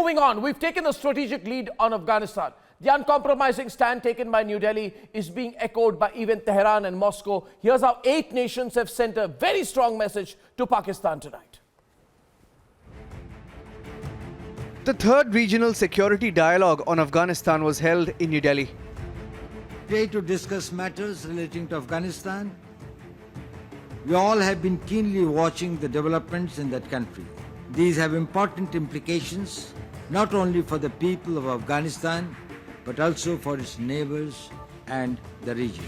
moving on, we've taken a strategic lead on Afghanistan. The uncompromising stand taken by New Delhi is being echoed by even Tehran and Moscow. Here's how 8 nations have sent a very strong message to Pakistan tonight. The third regional security dialogue on Afghanistan was held in New Delhi. Today to discuss matters relating to Afghanistan. We all have been keenly watching the developments in that country. These have important implications not only for the people of Afghanistan, but also for its neighbors and the region.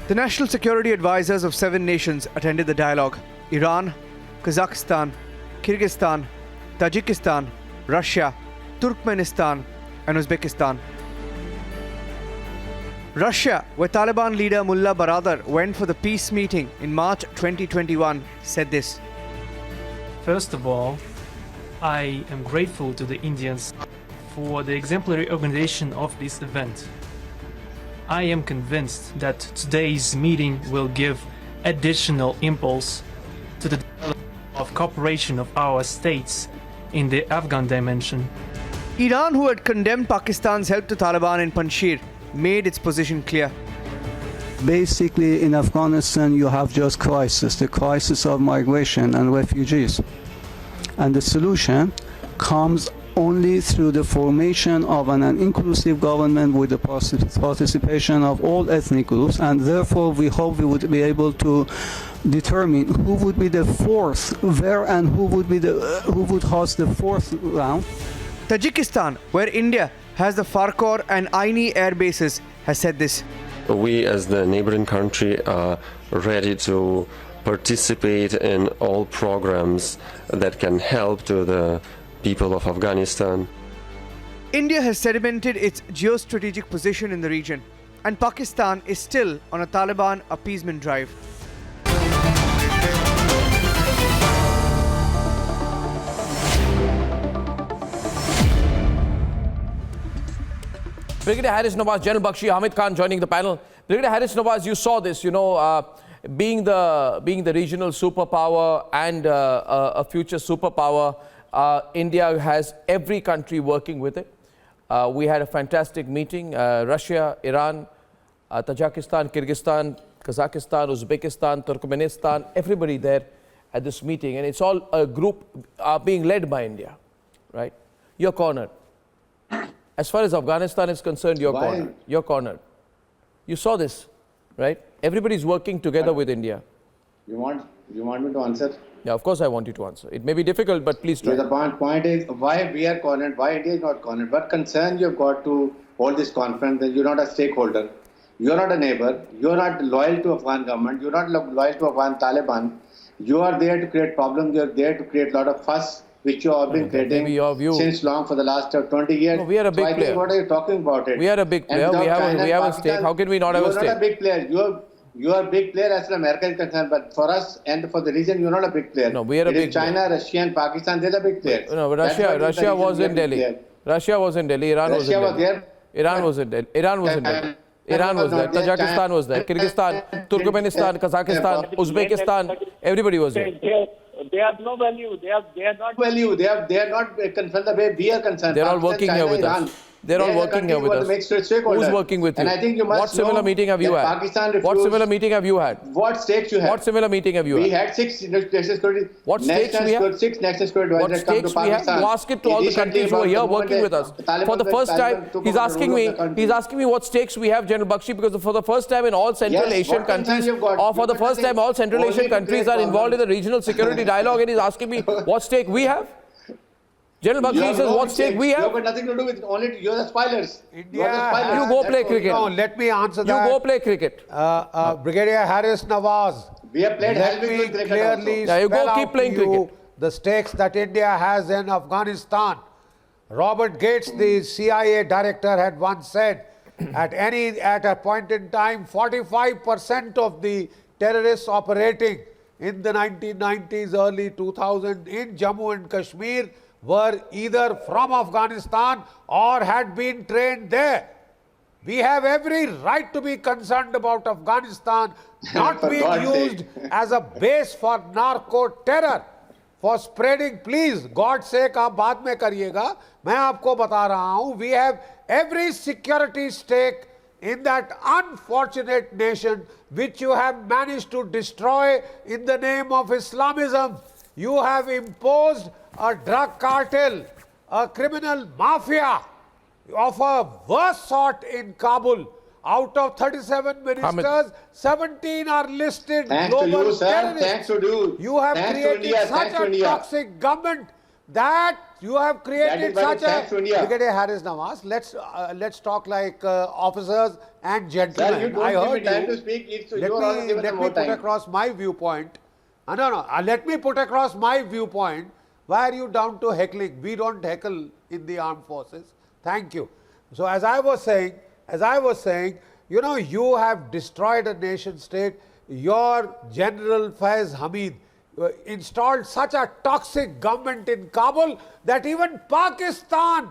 The national security advisors of 7 nations attended the dialogue: Iran, Kazakhstan, Kyrgyzstan, Tajikistan, Russia, Turkmenistan, and Uzbekistan. Russia, where Taliban leader Mullah Baradar went for the peace meeting in March 2021, said this. First of all, I am grateful to the Indians for the exemplary organization of this event. I am convinced that today's meeting will give additional impulse to the development of cooperation of our states in the Afghan dimension. Iran, who had condemned Pakistan's help to Taliban in Panjshir, made its position clear. Basically, in Afghanistan, you have just crisis, the crisis of migration and refugees. And the solution comes only through the formation of an inclusive government with the participation of all ethnic groups, and therefore we hope we would be able to determine who would be the fourth, where and who would host the fourth round. Tajikistan, where India has the Farkhor and Aini air bases, has said this. We as the neighboring country are ready to participate in all programs that can help to the people of Afghanistan. India has sedimented its geostrategic position in the region, and Pakistan is still on a Taliban appeasement drive. Brigadier Haris Nawaz, General Bakshi, Hamid Khan joining the panel. Brigadier Haris Nawaz, you saw this, being the regional superpower and a future superpower, India has every country working with it. We had a fantastic meeting, Russia, Iran, Tajikistan, Kyrgyzstan, Kazakhstan, Uzbekistan, Turkmenistan, everybody there at this meeting. And it's all a group being led by India, right? You're cornered. As far as Afghanistan is concerned, you're cornered. You're cornered. You saw this, right? Everybody's working together with India. You want me to answer? Yeah, of course I want you to answer. It may be difficult, but please try. The point is why we are cornered, why India is not cornered. What concern you've got to hold this conference that you're not a stakeholder, you're not a neighbor, you're not loyal to Afghan government, you're not loyal to Afghan Taliban. You are there to create problems, you're there to create a lot of fuss, which you have been creating since long for the last 20 years. No, we are a big player. What are you talking about it? We are a big player. We have a stake. How can we not have a stake? You are not a big player. You are a big player as far as America is concerned, but for us and for the region, you're not a big player. No, we are a big player. China, Russia and Pakistan, they're the big players. No, but Russia was in Delhi. Russia was in Delhi. Iran was in Delhi. Iran was in Delhi. Iran was in Delhi. Iran was there. Tajikistan was there. Kyrgyzstan, Turkmenistan, Kazakhstan, Uzbekistan, everybody was there. They have no value. They are not value. They are not concerned the way we are concerned. They're all working here with us. They're all working here with us. Who's working with you? And I think you must What similar meeting have you had? What similar meeting have you had? What stakes you had? What similar meeting have you had? We had 6 national security. What stakes we have? 6 national security What stakes we have? You ask it to all the countries who are here working with us. For the first time, he's asking me what stakes we have, General Bakshi, because for the first time in all Central Asian countries, or for the first time all Central Asian countries are involved in the regional security dialogue, and he's asking me what stake we have. General Bakshi says, what stake we have? You've got nothing to do with it. Only you're the spoilers. You go play cricket. No, let me answer that. You go play cricket. Brigadier Haris Nawaz. We have played Let me clearly spell out to you the stakes that India has in Afghanistan. Robert Gates, the CIA director, had once said, at a point in time, 45% of the terrorists operating in the 1990s, early 2000 in Jammu and Kashmir were either from Afghanistan or had been trained there. We have every right to be concerned about Afghanistan not being used as a base for narco terror. for spreading, please, God's sake, आप बाद में करिएगा, मैं आपको बता रहा हूं, we have every security stake in that unfortunate nation which you have managed to destroy in the name of Islamism. You have imposed a drug cartel, a criminal mafia of a worst sort in Kabul. Out of 37 ministers, 17 are listed Thanks to global you, sir. terrorists. Thanks to you. You have Thanks to created India. such Thanks to a India. toxic government that you have created That is such thanks to a. India. Brigadier Harris Nawaz, let's talk like officers and gentlemen. Sir, you don't I give me heard time you. to speak. It's, Let you are already given me more put time. across my viewpoint. Let me put across my viewpoint. Why are you down to heckling? We don't heckle in the armed forces. Thank you. So as I was saying, you know, you have destroyed a nation state. Your General Faiz Hamid installed such a toxic government in Kabul that even Pakistan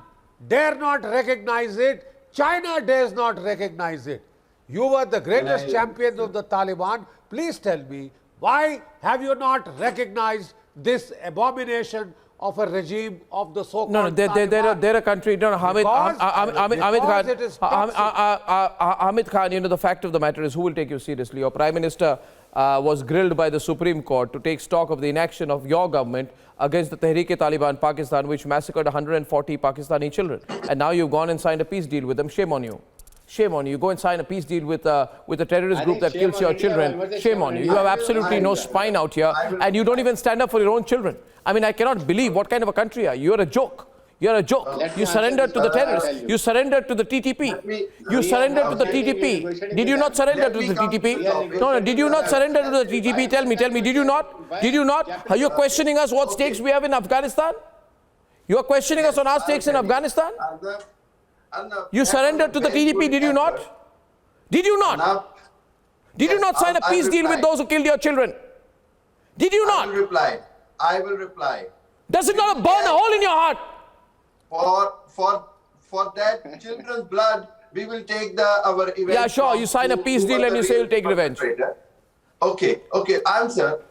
dare not recognize it. China dares not recognize it. You were the greatest champions of the Taliban. Please tell me, why have you not recognized this abomination of a regime of the so-called No, they're a country. No, Hamid Khan. it is toxic. Hamid Khan, you know, the fact of the matter is, who will take you seriously? Your Prime Minister was grilled by the Supreme Court to take stock of the inaction of your government against the Tehreek-e-Taliban Pakistan, which massacred 140 Pakistani children. And now you've gone and signed a peace deal with them. Shame on you. Shame on you. You go and sign a peace deal with a terrorist group that kills your children. Shame on you. You have absolutely no spine out here, and you don't even stand up for your own children. I mean, I cannot believe what kind of a country are you. You're a joke. You're a joke. You surrendered to the terrorists. You surrendered to the TTP. You surrendered to the TTP. Did you not surrender to the TTP? No, did you not surrender to the TTP? Tell me, did you not? Did you not? Are you questioning us what stakes we have in Afghanistan? You are questioning us on our stakes in Afghanistan? You surrendered to the TTP, did you not? Did you not? Did you not sign a peace deal with those who killed your children? Did you not? I will reply. Does it not burn a hole in your heart? For that children's blood, we will take our revenge. Yeah, sure. You sign a peace deal and you say you'll take revenge. Okay, answer.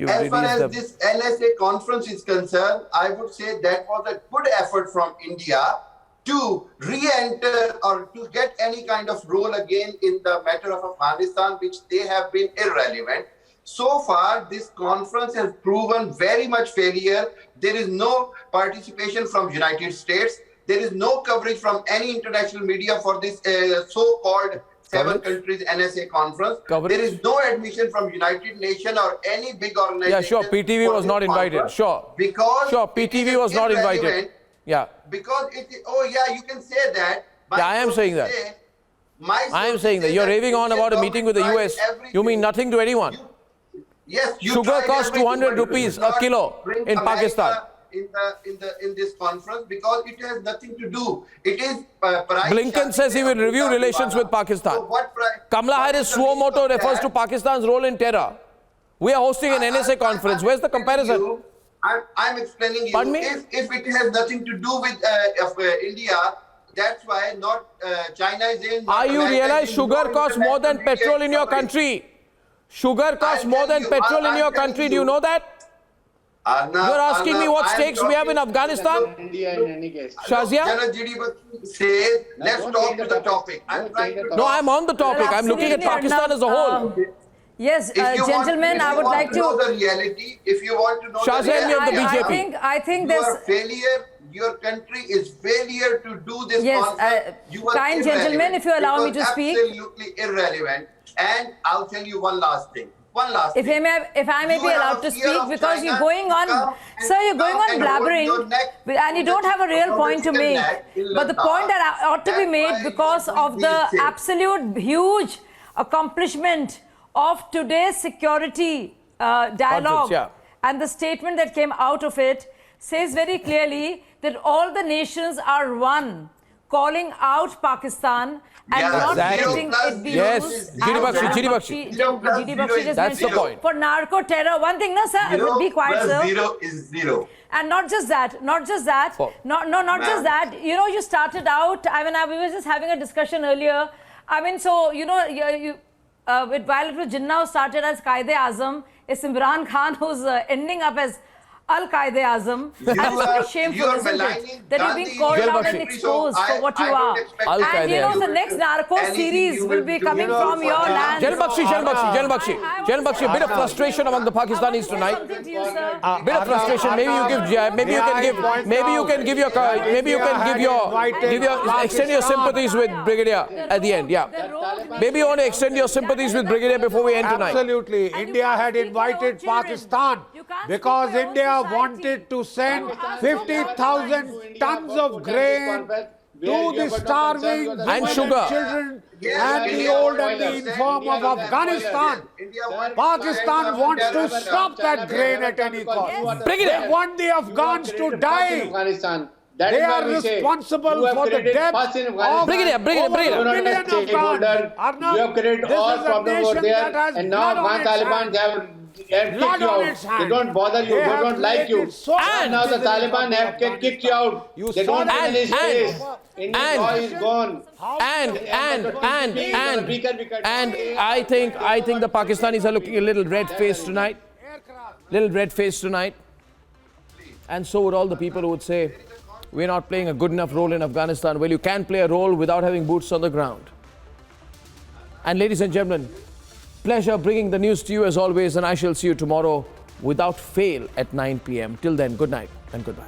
As far as this NSA conference is concerned, I would say that was a good effort from India to re-enter or to get any kind of role again in the matter of Afghanistan, which they have been irrelevant. So far, this conference has proven very much failure. There is no participation from United States. There is no coverage from any international media for this so-called seven countries NSA conference. There is no admission from United Nations or any big organization. Yeah, sure. PTV was not invited. Sure. Because PTV was not invited. Yeah. Because you can say that. Yeah, I am saying that. I am saying that. You're raving on about a meeting with the US. You mean nothing to anyone. Yes, sugar costs 200 rupees a kilo in Pakistan. In this conference, because it has nothing to do. It is Blinken says he will review relations with Pakistan. So Kamala Harris suo moto refers to Pakistan's role in terror. We are hosting an NSA conference. Where's the comparison? I'm explaining you. If it has nothing to do with India, that's why not China is in. Are you realize sugar costs more than petrol in your country? Sugar costs more than petrol in your country. Do you know that? You're asking me what stakes we have in Afghanistan? India in any case. Shazia? Says, let's talk to the topic. No, I'm on the topic. I'm looking at Pakistan as a whole. Yes, gentlemen, I would like to know the reality. If you want to know Shazia, the reality, of the BJP. I think you this are failure. Your country is failure to do this. Yes, kind gentlemen, if you allow me to speak. Absolutely irrelevant. And I'll tell you one last thing. If I may be allowed to speak, because you're going on, sir, you're going on blabbering, and you don't have a real point to make. But the point that ought to be made, because of the absolute huge accomplishment of today's security dialogue, and the statement that came out of it says very clearly that all the nations are one, calling out Pakistan and not letting it be used. That's the point. For narco terror. One thing, no, sir. Be quiet, sir. Zero is zero. And not just that. Not just that. Just that. You know, you started out. I mean, we were just having a discussion earlier. I mean, so you know, while it was Jinnah who started as Qaeda-e-Azam, it's Imran Khan who's ending up as Al-Qaeda-Azam. And it's very shameful, isn't it? That you're being called out and exposed for what you are. And you know, the next Narco series will be coming from your land. Jan Bakshi, a bit of frustration among the Pakistanis tonight. Bit of frustration. Maybe you can give your extend your sympathies with Brigadier at the end. Yeah. Maybe you want to extend your sympathies with Brigadier before we end tonight. Absolutely. India had invited Pakistan because India wanted to send 50,000 tons of grain to the starving and sugar children and the old and the infirm of Afghanistan. Pakistan wants to stop that grain at any cost. They want the Afghans to die. They are responsible for the death of Brigadier. million Afghans. You have created all problems over there, and now Afghan Taliban have kicked you out. They don't bother you. They don't like you. And now the Taliban have kicked you out. They don't have any space. Indian oil is gone. And I think the Pakistanis are looking a little red-faced tonight. And so would all the people who would say, we're not playing a good enough role in Afghanistan. Well, you can play a role without having boots on the ground. And ladies and gentlemen, pleasure bringing the news to you as always, and I shall see you tomorrow without fail at 9 p.m. Till then, good night and goodbye.